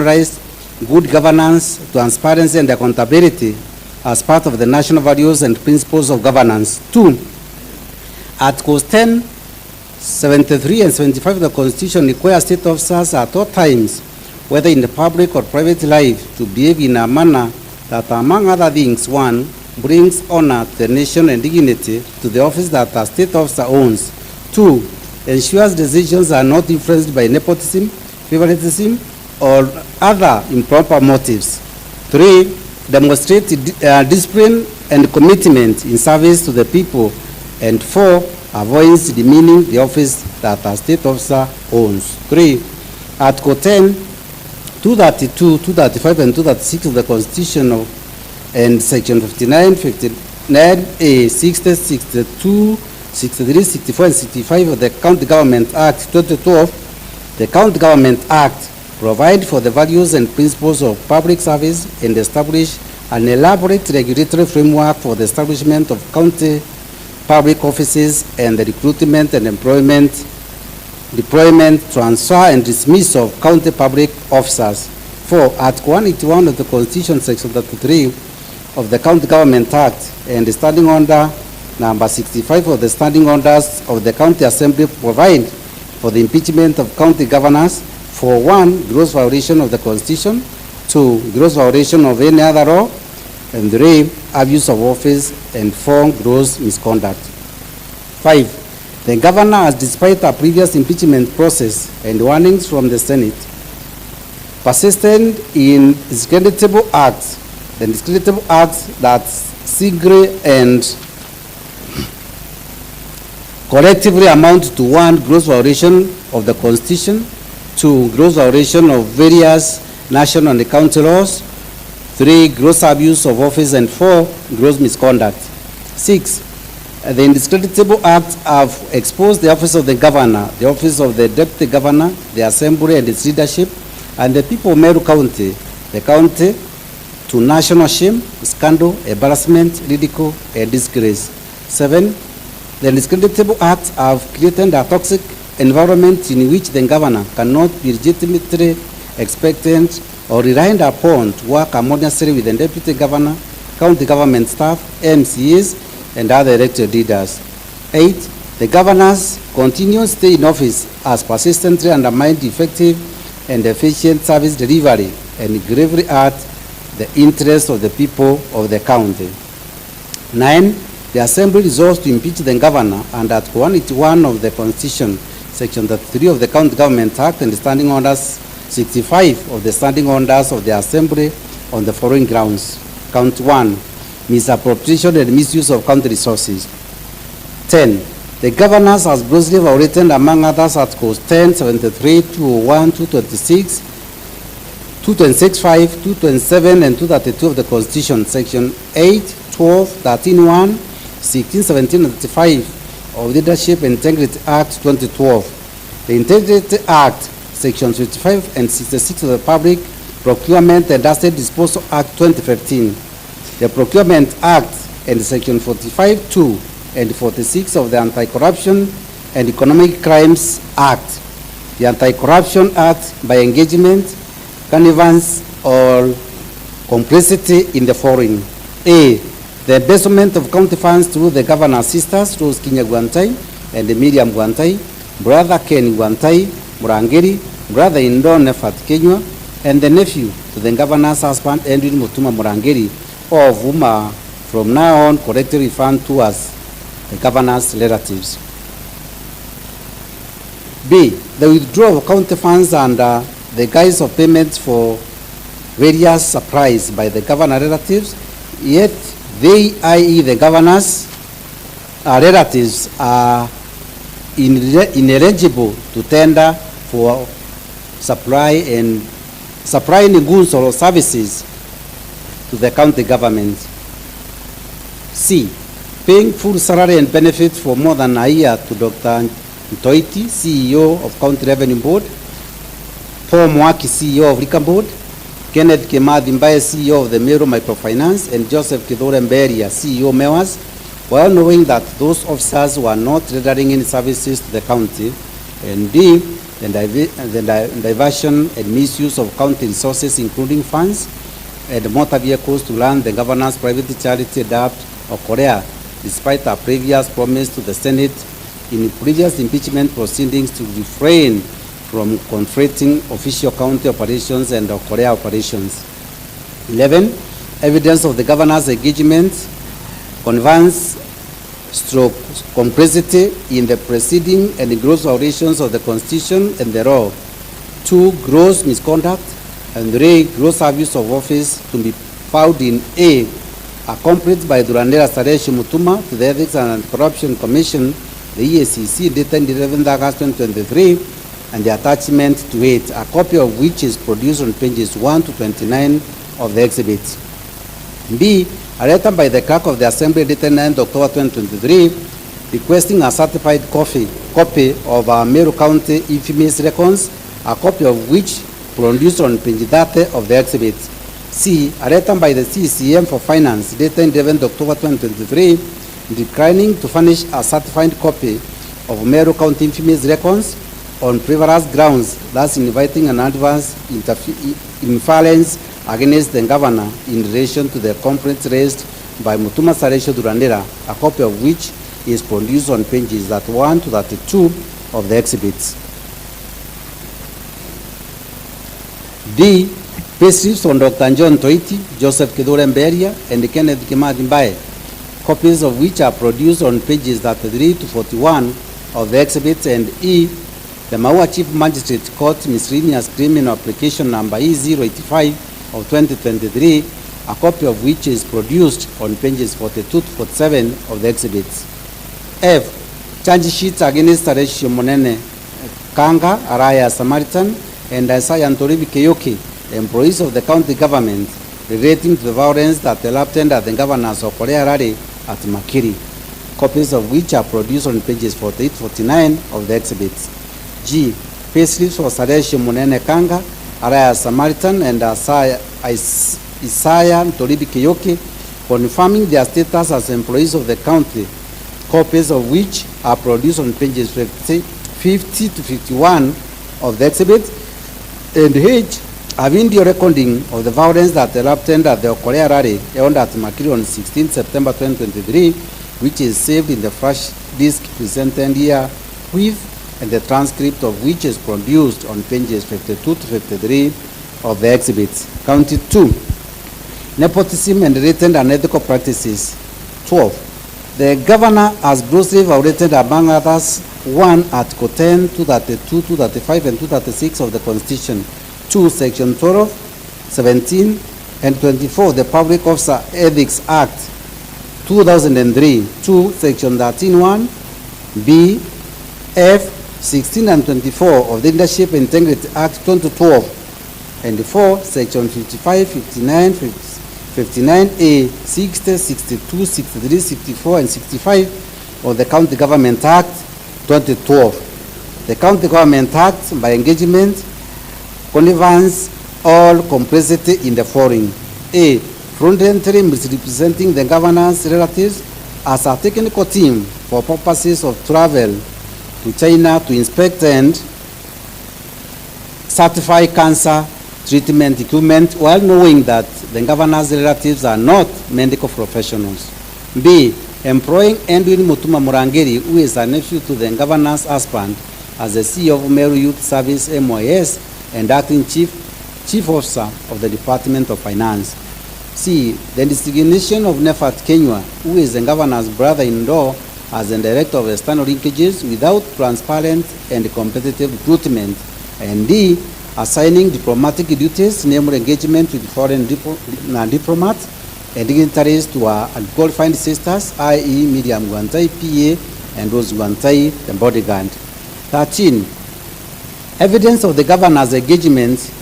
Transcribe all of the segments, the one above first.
Rights, good governance, transparency, and accountability as part of the national values and principles of governance. 2. Articles 10, 73, and 75 of the Constitution require state officers at all times, whether in the public or private life, to behave in a manner that, among other things, 1. Brings honor to the nation and dignity to the office that a state officer owns. 2. Ensures decisions are not influenced by nepotism, favoritism, or other improper motives. 3. Demonstrate discipline and commitment in service to the people. And 4. Avoids demeaning the office that a state officer owns. 3. Article 10, 232, 235, and 236 of the Constitution and Section 59, 59A, 60, 62, 63, 64, and 65 of the County Government Act 2012, the County Government Act provide for the values and principles of public service and establish an elaborate regulatory framework for the establishment of county public offices and the recruitment and employment, deployment, transfer, and dismissal of county public officers. 4. Article 181 of the Constitution, Section 33 of the County Government Act and the Standing Order number 65 of the Standing Orders of the County Assembly provide for the impeachment of county governors for 1. Gross violation of the Constitution, 2. Gross violation of any other law, and 3. Abuse of office, and 4. Gross misconduct. 5. The governor has, despite a previous impeachment process and warnings from the Senate, persisted in discreditable acts, that secretly and collectively amount to 1. Gross violation of the Constitution, 2. Gross violation of various national and county laws, 3. Gross abuse of office, and 4. Gross misconduct. 6. The indiscreditable acts have exposed the office of the governor, the office of the deputy governor, the assembly and its leadership, and the people of Meru County, the county, to national shame, scandal, embarrassment, ridicule, and disgrace. 7. The indiscreditable acts have created a toxic environment in which the governor cannot be legitimately expected or relied upon to work harmoniously with the deputy governor, county government staff, MCAs, and other elected leaders. 8. The governors continue stay in office as persistently undermine effective and efficient service delivery and gravely hurt the interests of the people of the county. 9. The Assembly resolves to impeach the governor under Article 181 of the Constitution, Section 33 of the County Government Act, and the Standing Orders 65 of the Standing Orders of the Assembly on the following grounds. Count 1. Misappropriation and misuse of county resources. 10. The governors has grossly violated, among others, Articles 10, 73, 201, 226, 226.5, 227, and 232 of the Constitution, Section 8, 12, 13, 1, 16, 17, and 35 of Leadership and Integrity Act 2012. The Integrity Act, Section 55 and 66 of the Public Procurement and Asset Disposal Act 2013. The Procurement Act and Section 45, 2, and 46 of the Anti-Corruption and Economic Crimes Act. The Anti-Corruption Act by engagement, connivance, or complicity in the following. A. The embezzlement of county funds through the governor's sisters, Rose Kinya Gwantai and Miriam Gwantai, brother Ken Gwantai Murangeri, brother-in-law Nefat Kenywa, and the nephew to the governor's husband, Edwin Mutuma Murangeri, all of whom are from now on correctly referred to as the governor's relatives. B. The withdrawal of county funds under the guise of payments for various supplies by the governor relatives, yet they, i.e. the governor's relatives, are ineligible to tender for supplying goods or services to the county government. C. Paying full salary and benefits for more than a year to Dr. Ntoiti, CEO of County Revenue Board, Paul Mwaki, CEO of Liquor Board, Kenneth Kimathi Mbaye, CEO of the Meru Microfinance, and Joseph Kidore Mberia, CEO MEWAS, while knowing that those officers were not rendering any services to the county. And D. the diversion and misuse of county resources, including funds and motor vehicles, to run the governor's private charity debt of Korea, despite a previous promise to the Senate in previous impeachment proceedings to refrain from conflicting official county operations and Korea operations. 11, evidence of the governor's engagement, connivance, stroke complicity in the proceeding and gross violations of the Constitution and the law. 2, gross misconduct, and 3, gross abuse of office to be found in A, accompanied by Durandera Saresh Mutuma to the Ethics and Corruption Commission, the EACC, dated 11 August 2023, and the attachment to it, a copy of which is produced on pages 1 to 29 of the exhibit. B, a letter by the clerk of the Assembly dated 9 October 2023, requesting a certified copy of Meru County infamous records, a copy of which produced on page 30 of the exhibit. C, a letter by the CCM for Finance dated 11 October 2023, declining to furnish a certified copy of Meru County infamous records on frivolous grounds, thus inviting an adverse inference against the governor in relation to the complaints raised by Mutuma Saresho Durandera, a copy of which is produced on pages 31 to 32 of the exhibits. D, payslips on Dr. John Toiti, Joseph Kidore Mberia, and Kenneth Kimathi Mbae, copies of which are produced on pages 33 to 41 of the exhibits. And E, the Maua Chief Magistrate Court miscellaneous criminal application number E085 of 2023, a copy of which is produced on pages 42 to 47 of the exhibits. F, charge sheets against Taresh Monene Kanga, Araya Samaritan, and Isaiah Ntoribi Keyoki, employees of the county government, relating to the violence that erupted at the governors of Korea Rally at Makiri, copies of which are produced on pages 48 to 49 of the exhibits. G, payslips for Taresh Monene Kanga, Araya Samaritan, and Isaiah Ntoribi Keyoki, confirming their status as employees of the county, copies of which are produced on pages 50 to 51 of the exhibit. And H, a video recording of the violence that erupted at the Korea Rally held at Makiri on 16 September 2023, which is saved in the flash disk presented here with, and the transcript of which is produced on pages 52 to 53 of the exhibits. County 2, nepotism and related unethical practices. 12, the governor has grossly violated, among others, 1, Article 10, 232, 235, and 236 of the Constitution. 2, Section 12, 17, and 24 of the Public Officer Ethics Act 2003. 2, Section 13(1), B, F, 16 and 24 of the Leadership Integrity Act 2012, and 4, Section 55, 59, 59A, 60, 62, 63, 64, and 65 of the County Government Act 2012. The County Government Act, by engagement, connivance, all complicity in the following: A, fraudulently misrepresenting the governor's relatives as a technical team for purposes of travel to China to inspect and certify cancer treatment equipment, while knowing that the governor's relatives are not medical professionals. B, employing Edwin Mutuma Murangeri, who is a nephew to the governor's husband, as the CEO of Meru Youth Service MYS and acting chief officer of the Department of Finance. C, the designation of Nefat Kenywa, who is the governor's brother-in-law, as the director of external linkages without transparent and competitive recruitment. And D, assigning diplomatic duties, namely engagement with foreign diplomats and dignitaries to our unqualified sisters, i.e. Miriam Gwantai, PA, and Rose Gwantai, the bodyguard. 13, evidence of the governor's engagement,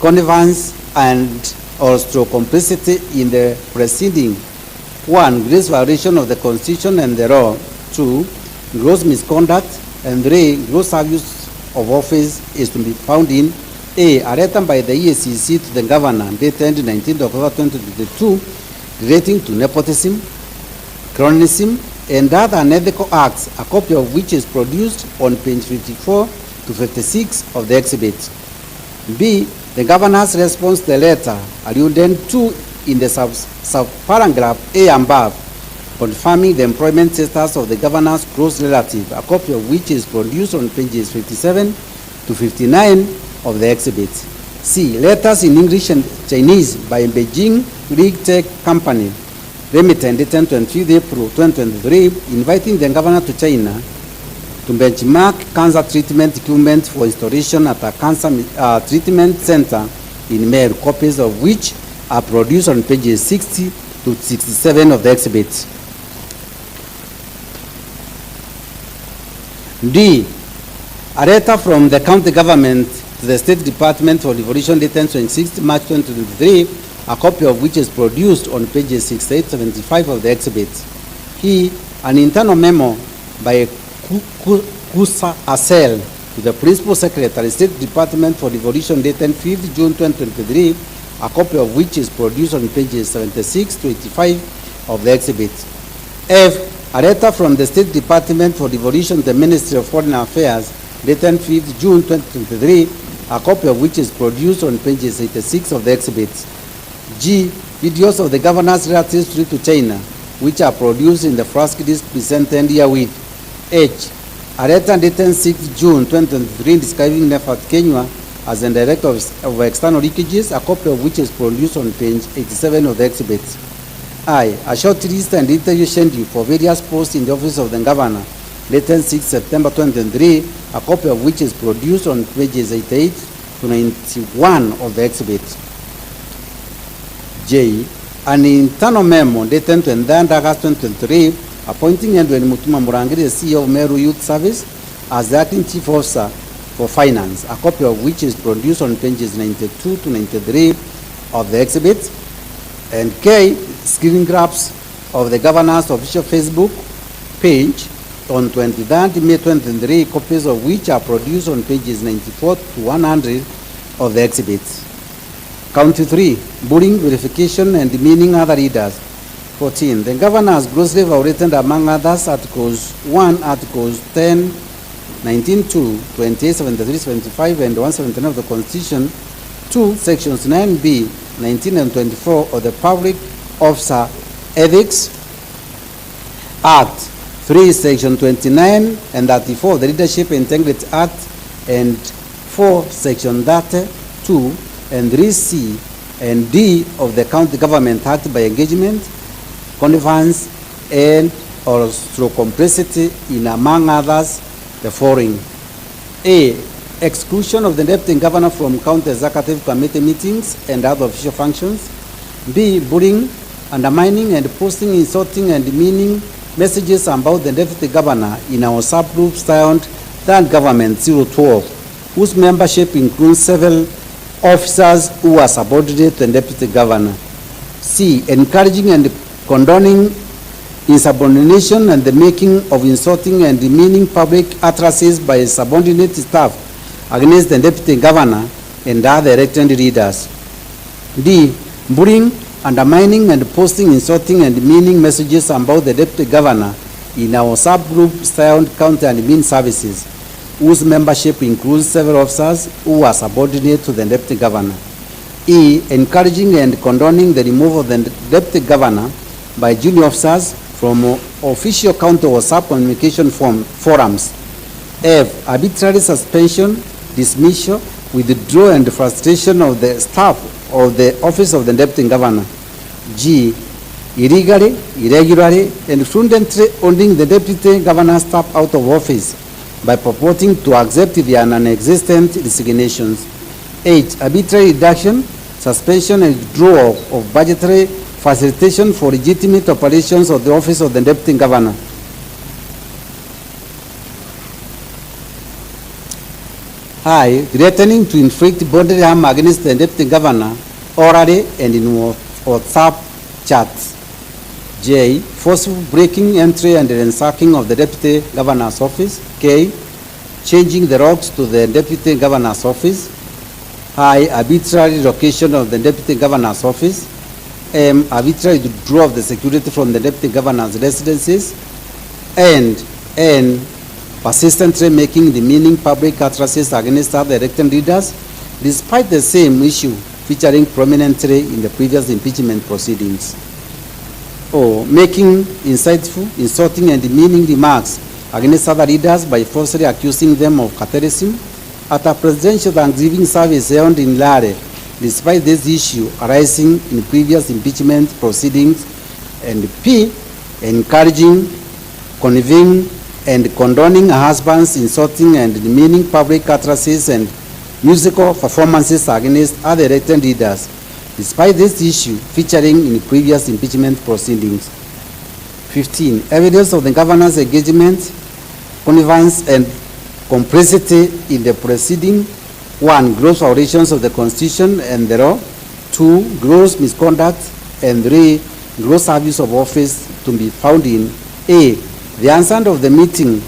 connivance, and also complicity in the proceeding. 1, gross violation of the Constitution and the law. 2, gross misconduct. And 3, gross abuse of office is to be found in A, a letter by the EACC to the governor dated 19 October 2022 relating to nepotism, cronyism, and other unethical acts, a copy of which is produced on page 54 to 56 of the exhibit. B, the governor's response to the letter alluded to in the sub-paragraph A above, confirming the employment status of the governor's close relative, a copy of which is produced on pages 57 to 59 of the exhibit. C, letters in English and Chinese by Beijing League Tech Company, Limited, dated 25 April 2023, inviting the governor to China to benchmark cancer treatment equipment for installation at a cancer treatment center in Meru, copies of which are produced on pages 60 to 67 of the exhibit. D, a letter from the county government to the State Department for Devolution dated 26 March 2023, a copy of which is produced on pages 68 to 75 of the exhibit. E, an internal memo by Kusa Asel to the Principal Secretary, State Department for Devolution dated 5th June 2023, a copy of which is produced on pages 76 to 85 of the exhibit. F, a letter from the State Department for Devolution to the Ministry of Foreign Affairs dated 5th June 2023, a copy of which is produced on pages 86 of the exhibit. G, videos of the governor's relatives trip to China, which are produced in the first disc presented herewith. H, a letter dated 6th June 2023 describing NEFAT Kenya as the director of external leakages, a copy of which is produced on page 87 of the exhibit. I, a short list and interview schedule for various posts in the office of the governor, dated 6 September 2023, a copy of which is produced on pages 88 to 91 of the exhibit. J, an internal memo dated 29 August 2023, appointing Edwin Mutembei, the CEO of Meru Youth Service, as the acting chief officer for finance, a copy of which is produced on pages 92 to 93 of the exhibit. And K, screen grabs of the governor's official Facebook page on 23rd May 2023, copies of which are produced on pages 94 to 100 of the exhibit. Count 3, bullying, verification, and demeaning other leaders. 14, the governor has grossly violated, among others, Articles 1, Articles 10, 19, 2, 28, 73, 75, and 179 of the Constitution. 2, Sections 9B, 19, and 24 of the Public Officer Ethics Act. 3, Section 29 and 34 of the Leadership Integrity Act, and 4, Section 32 and 3C and D of the County Government Act by engagement, connivance, and or through complicity in, among others, the following. A, exclusion of the deputy governor from county executive committee meetings and other official functions. B, bullying, undermining, and posting insulting and demeaning messages about the deputy governor in our subgroup styled Third Government 012, whose membership includes several officers who are subordinate to the deputy governor. C, encouraging and condoning insubordination and the making of insulting and demeaning public utterances by subordinate staff against the deputy governor and other elected leaders. D, bullying, undermining, and posting insulting and demeaning messages about the deputy governor in our subgroup styled county admin services, whose membership includes several officers who are subordinate to the deputy governor. E, encouraging and condoning the removal of the deputy governor by junior officers from official county or sub-communication forums. F, arbitrary suspension, dismissal, withdrawal, and frustration of the staff of the office of the deputy governor. G, illegally, irregularly, and fraudulently holding the deputy governor's staff out of office by purporting to accept their non-existent resignations. H, arbitrary reduction, suspension, and withdrawal of budgetary facilitation for legitimate operations of the office of the deputy governor. I, threatening to inflict bodily harm against the deputy governor orally and in WhatsApp chats. J, forceful breaking, entry, and ransacking of the deputy governor's office. K, changing the locks to the deputy governor's office. I, arbitrary location of the deputy governor's office. M, arbitrary withdrawal of the security from the deputy governor's residences. And N, persistently making demeaning public utterances against other elected leaders, despite the same issue featuring prominently in the previous impeachment proceedings. Or making insightful, insulting, and demeaning remarks against other leaders by falsely accusing them of Catholicism at a presidential Thanksgiving service held in Lare, despite this issue arising in previous impeachment proceedings. And P, encouraging, conveying, and condoning a husband's insulting and demeaning public utterances and musical performances against other elected leaders, despite this issue featuring in previous impeachment proceedings. 15. Evidence of the governor's engagement, connivance, and complicity in the proceeding. 1. Gross violations of the Constitution and the law. 2. Gross misconduct. And 3. Gross abuse of office to be found in A. The answer of the meeting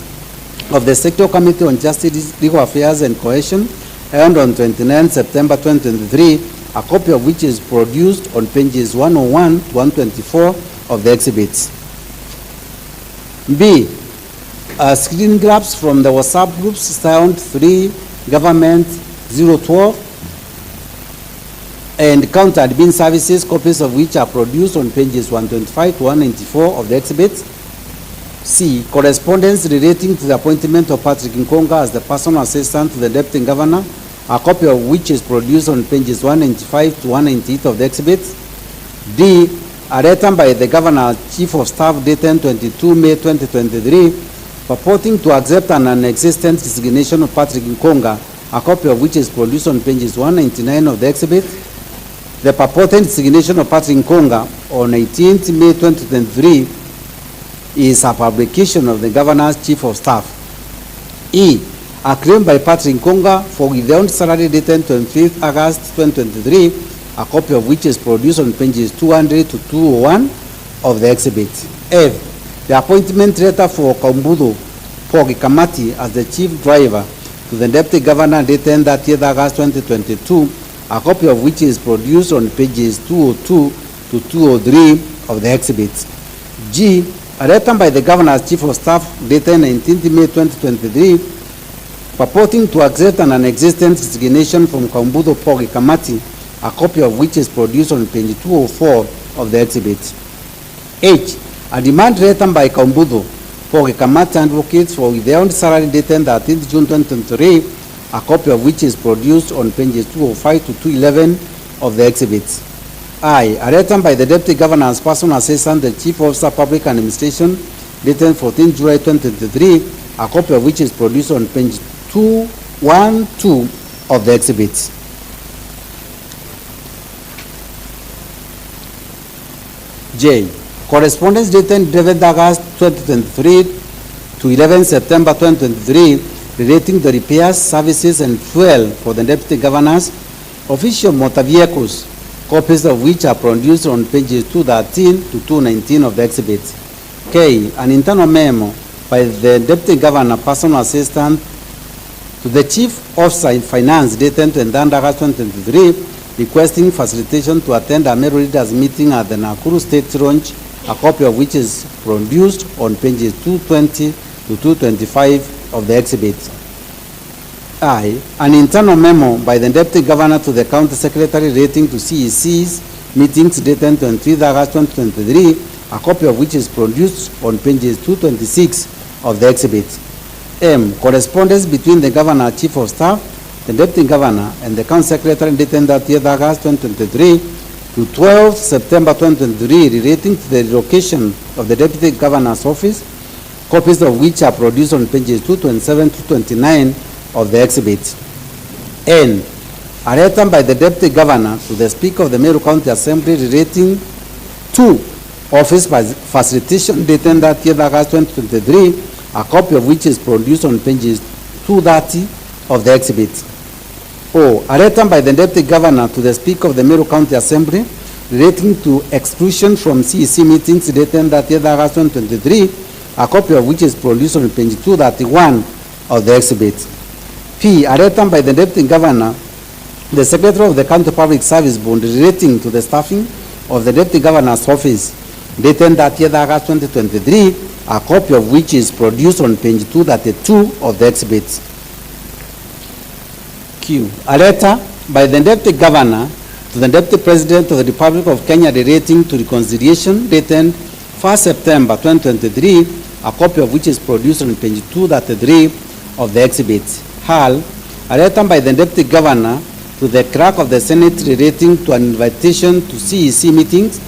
of the Sector Committee on Justice, Legal Affairs and Cohesion held on 29 September 2023, a copy of which is produced on pages 101 to 124 of the exhibits. B. Screen grabs from the WhatsApp groups sound 3 Government 012 and counter admin services, copies of which are produced on pages 125 to 194 of the exhibits. C. Correspondence relating to the appointment of Patrick Nkonga as the personal assistant to the Deputy Governor, a copy of which is produced on pages 195 to 198 of the exhibits. D. A letter by the Governor Chief of Staff dated 22 May 2023 purporting to accept an non-existent designation of Patrick Nkonga, a copy of which is produced on pages 199 of the exhibit. The purported designation of Patrick Nkonga on 18 May 2023 is a publication of the Governor's Chief of Staff. E. A claim by Patrick Nkonga for withheld salary dated 25 August 2023, a copy of which is produced on pages 200 to 201 of the exhibit. F. The appointment letter for Kambudo Pogi Kamati as the chief driver to the Deputy Governor dated 30 August 2022, a copy of which is produced on pages 202 to 203 of the exhibit. G. A letter by the Governor's Chief of Staff dated 19 May 2023 purporting to accept an existent designation from Kambudo Pogi Kamati, a copy of which is produced on page 204 of the exhibit. H. A demand letter by Kambudo Pogi Kamati advocates for withheld salary dated 13 June 2023, a copy of which is produced on pages 205 to 211 of the exhibits. I. A letter by the Deputy Governor's personal assistant, the Chief Officer Public Administration, dated 14 July 2023, a copy of which is produced on page 212 of the exhibits. J. Correspondence dated 11 August 2023 to 11 September 2023 relating to repairs, services, and fuel for the Deputy Governor's official motor vehicles, copies of which are produced on pages 213 to 219 of the exhibit. K. An internal memo by the Deputy Governor, personal assistant to the Chief Officer in Finance dated 20 August 2023, requesting facilitation to attend a Meru leaders meeting at the Nakuru State Launch, a copy of which is produced on pages 220 to 225 of the exhibit. I. An internal memo by the Deputy Governor to the County Secretary relating to CEC's meetings dated 23 August 2023, a copy of which is produced on pages 226 of the exhibit. M. Correspondence between the Governor, Chief of Staff, the Deputy Governor, and the County Secretary dated 30 August 2023 to 12 September 2023 relating to the relocation of the Deputy Governor's office, copies of which are produced on pages 227 to 29 of the exhibit. N. A letter by the Deputy Governor to the Speaker of the Meru County Assembly relating to office facilitation dated 30 August 2023, a copy of which is produced on pages 230 of the exhibit. O. A letter by the Deputy Governor to the Speaker of the Meru County Assembly relating to exclusion from CEC meetings dated 30 August 2023, a copy of which is produced on page 231 of the exhibit. P. A letter by the Deputy Governor, the Secretary of the County Public Service Board relating to the staffing of the Deputy Governor's office dated 30 August 2023, a copy of which is produced on page 232 of the exhibit. Q. A letter by the Deputy Governor to the Deputy President of the Republic of Kenya relating to reconciliation dated 1st September 2023, a copy of which is produced on page 233 of the exhibit. HAL. A letter by the Deputy Governor to the Clerk of the Senate relating to an invitation to CEC meetings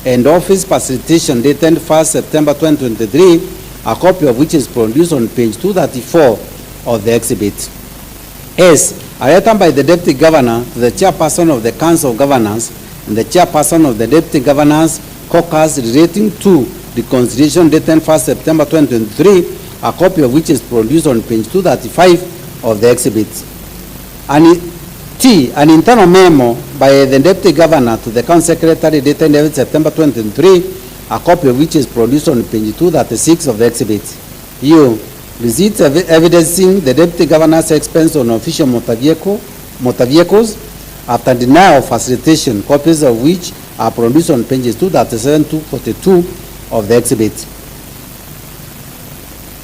and office facilitation dated 1st September 2023, a copy of which is produced on page 234 of the exhibit. S. A letter by the Deputy Governor to the Chairperson of the Council of Governors and the Chairperson of the Deputy Governors Caucus relating to reconciliation dated 1st September 2023, a copy of which is produced on page 235 of the exhibit. An internal memo by the Deputy Governor to the Council Secretary dated 11 September 2023, a copy of which is produced on page 236 of the exhibit. U. Receipts evidencing the Deputy Governor's expense on official motor vehicles after denial of facilitation, copies of which are produced on pages 237 to 42 of the exhibit.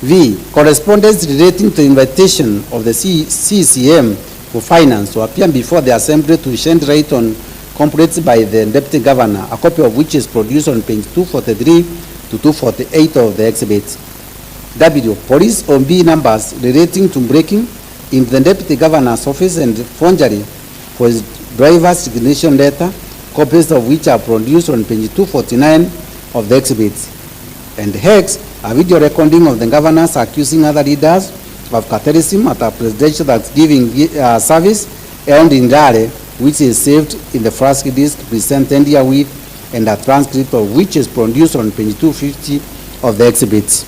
V. Correspondence relating to invitation of the CCM for finance to appear before the Assembly to shed light on complaints by the Deputy Governor, a copy of which is produced on page 243 to 248 of the exhibit. W. Police on B numbers relating to breaking in the Deputy Governor's office and forgery for his driver's resignation letter, copies of which are produced on page 249 of the exhibit. And Hex, a video recording of the governors accusing other leaders of cartelism at a presidential Thanksgiving service held in Raleigh, which is saved in the flash disk presented herewith, and a transcript of which is produced on page 250 of the exhibit.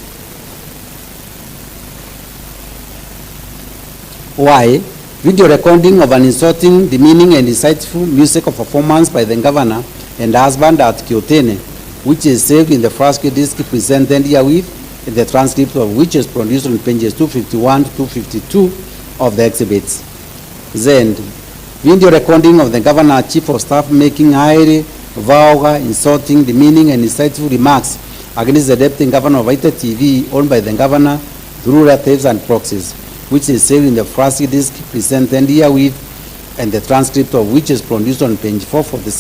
Y. Video recording of an insulting, demeaning, and insightful musical performance by the governor and husband at Kiotene, which is saved in the flash disk presented herewith, and the transcript of which is produced on pages 251 to 252 of the exhibits. Z. Video recording of the governor chief of staff making highly vulgar, insulting, demeaning, and insightful remarks against the deputy governor of Aita TV owned by the governor through relatives and proxies, which is saved in the flash disk presented herewith, and the transcript of which is produced on page 447